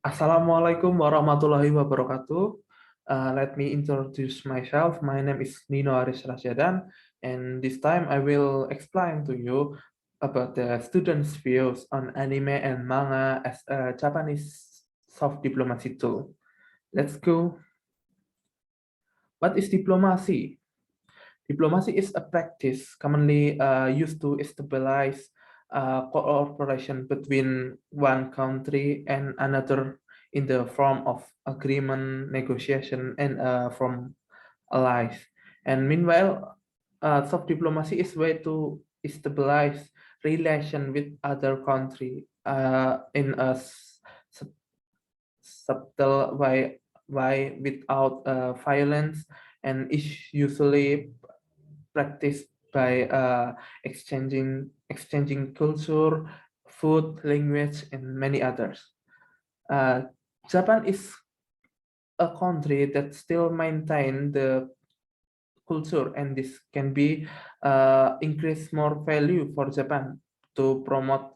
Assalamualaikum warahmatullahi wabarakatuh. Let me introduce myself. My name is Nino Aris Rasyadan, and this time I will explain to you about the students' views on anime and manga as a Japanese soft diplomacy tool. Let's go. What is diplomacy? Diplomacy is a practice commonly used to stabilize cooperation between one country and another in the form of agreement, negotiation, and from allies. And meanwhile, soft diplomacy is way to stabilize relation with other country in a subtle way without violence, and is usually practiced by exchanging culture, food, language, and many others. Uh, Japan is a country that still maintain the culture, and this can be increase more value for Japan to promote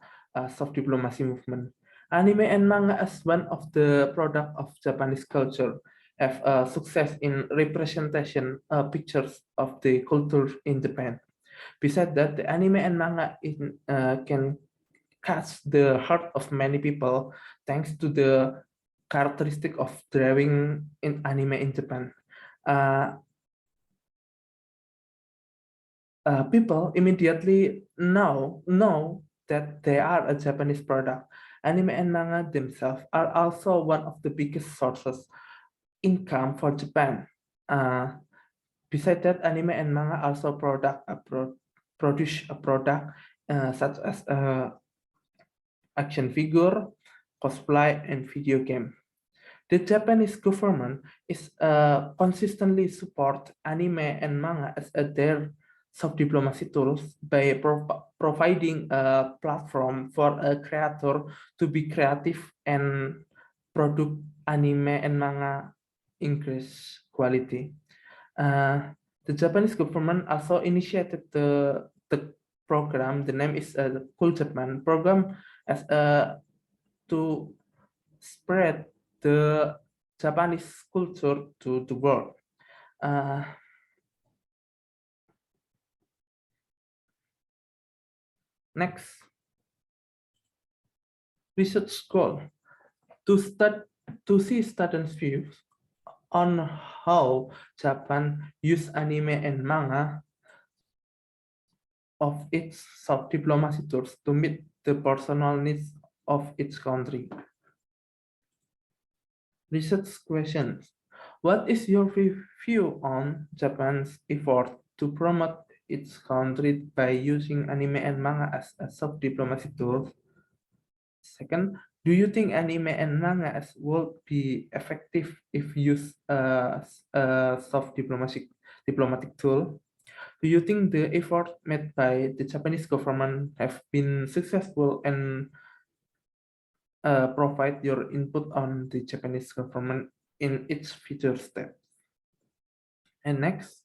soft diplomacy movement. Anime and manga as one of the product of Japanese culture have success in representation pictures of the culture in Japan. Besides that, the anime and manga can catch the heart of many people thanks to the characteristic of drawing in anime in Japan. Uh, People immediately know that they are a Japanese product. Anime and manga themselves are also one of the biggest sources income for Japan. Besides that, anime and manga also produce a product such as action figure, cosplay, and video game. The Japanese government is consistently support anime and manga as their soft diplomacy tools by providing a platform for a creator to be creative and produce anime and manga increase quality. The Japanese government also initiated the program. The name is Cool Japan program as to spread the Japanese culture to the world. Next, research goal to see students' views on how Japan use anime and manga of its soft diplomacy tools to meet the personal needs of its country. Research questions. What is your view on Japan's effort to promote its country by using anime and manga as a soft diplomacy tool? Second, do you think anime and manga will be effective if used as a soft diplomatic tool? Do you think the effort made by the Japanese government have been successful, and provide your input on the Japanese government in its future steps? And next,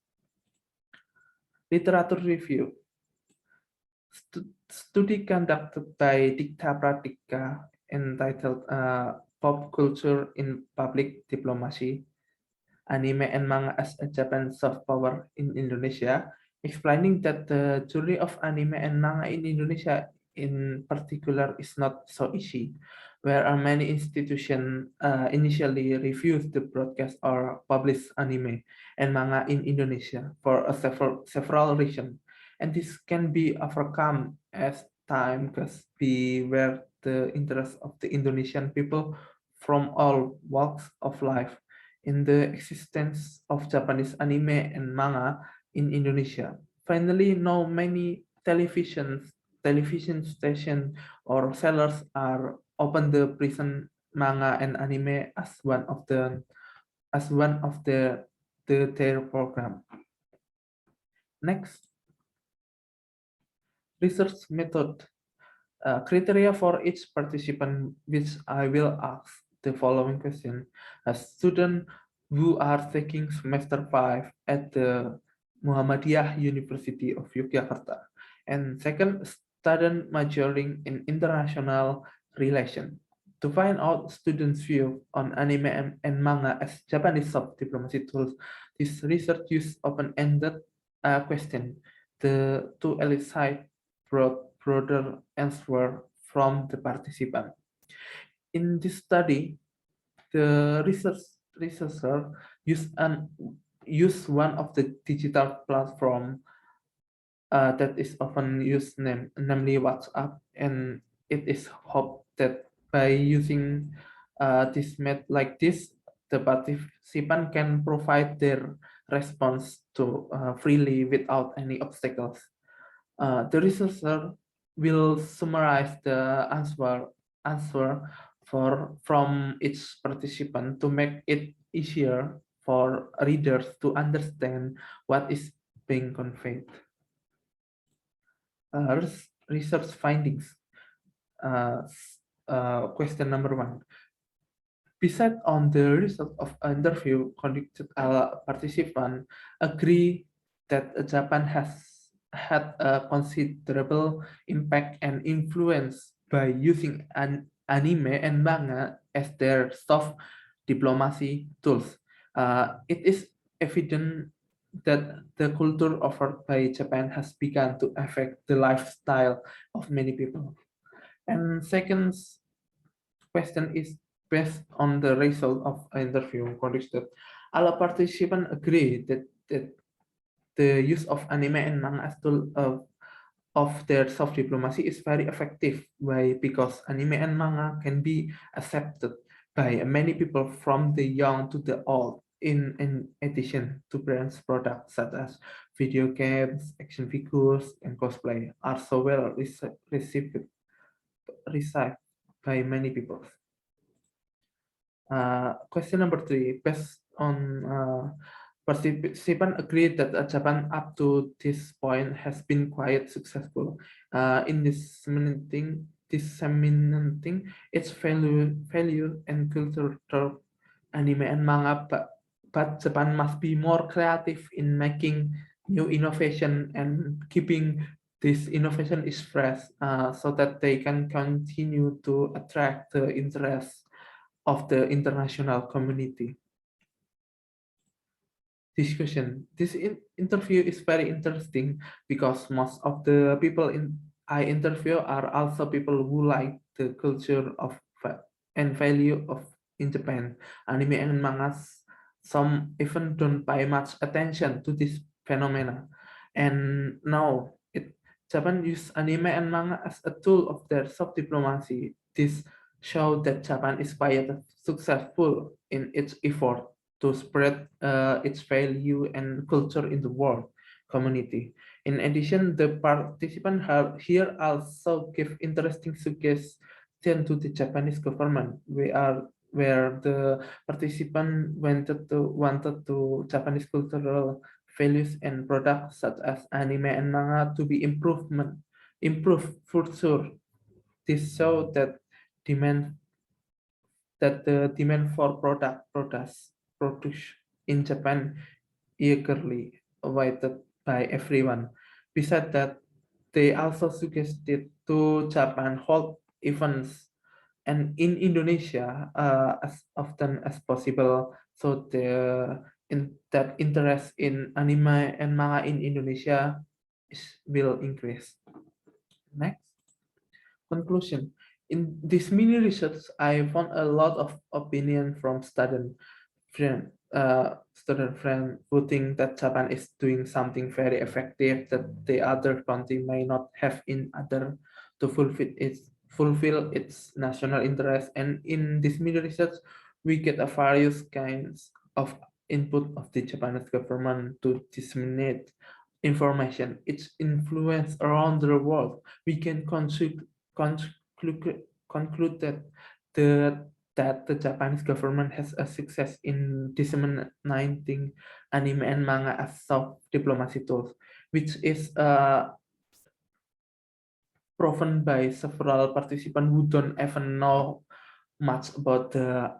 literature review. Study conducted by Dicta Pratika entitled Pop Culture in Public Diplomacy, Anime and Manga as a Japan Soft Power in Indonesia, explaining that the journey of anime and manga in Indonesia in particular is not so easy, where many institutions initially refused to broadcast or publish anime and manga in Indonesia for several reasons. And this can be overcome as time goes by, where the interest of the Indonesian people from all walks of life in the existence of Japanese anime and manga in Indonesia. Finally, now many television stations or sellers are open the present manga and anime as one of their program. Next, research method. Criteria for each participant, which I will ask the following question. A student who are taking semester 5 at the Muhammadiyah University of Yogyakarta. And second, student majoring in international relations. To find out students' view on anime and manga as Japanese soft diplomacy tools, this research used open-ended question to elicit broader answer from the participant. In this study, the researcher used one of the digital platform that is often used, namely WhatsApp, and it is hoped that by using this method like this, the participant can provide their response to freely without any obstacles. The researcher will summarize the answer from each participant to make it easier for readers to understand what is being conveyed. Research findings. Question number 1. Besides on the result of interview conducted, participant agree that Japan has had a considerable impact and influence by using anime and manga as their soft diplomacy tools. It is evident that the culture offered by Japan has begun to affect the lifestyle of many people. And second question is based on the result of an interview conducted. All participants agree that the use of anime and manga as tool of their soft diplomacy is very effective. Why? Because anime and manga can be accepted by many people from the young to the old, in addition to brands products such as video games, action figures, and cosplay are so well received by many people. Question number 3, based on participants agreed that Japan up to this point has been quite successful in disseminating its value and culture through anime and manga, but Japan must be more creative in making new innovation and keeping this innovation is fresh, so that they can continue to attract the interest of the international community. Discussion. This interview is very interesting because most of the people I interview are also people who like the culture of and value of in Japan, anime and mangas. Some even don't pay much attention to this phenomena, and now Japan use anime and manga as a tool of their soft diplomacy. This shows that Japan is quite successful in its effort to spread its value and culture in the world community. In addition, the participants here also give interesting suggestions to the Japanese government. Where the participant wanted to Japanese cultural values and products such as anime and manga to be improved further. This shows that the demand for products produced in Japan eagerly awaited by everyone. Besides that, they also suggested to Japan hold events and in Indonesia as often as possible, so that interest in anime and manga in Indonesia will increase. Next. Conclusion. In this mini research, I found a lot of opinion from student friend who think that Japan is doing something very effective that the other country may not have in order to fulfill its national interest. And in this mini research, we get a various kinds of input of the Japanese government to disseminate information, its influence around the world. We can conclude that the Japanese government has a success in disseminating anime and manga as soft diplomacy tools, which is proven by several participants who don't even know much about the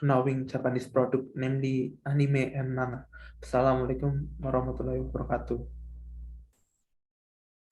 knowing Japanese product, namely anime and manga. Assalamualaikum warahmatullahi wabarakatuh.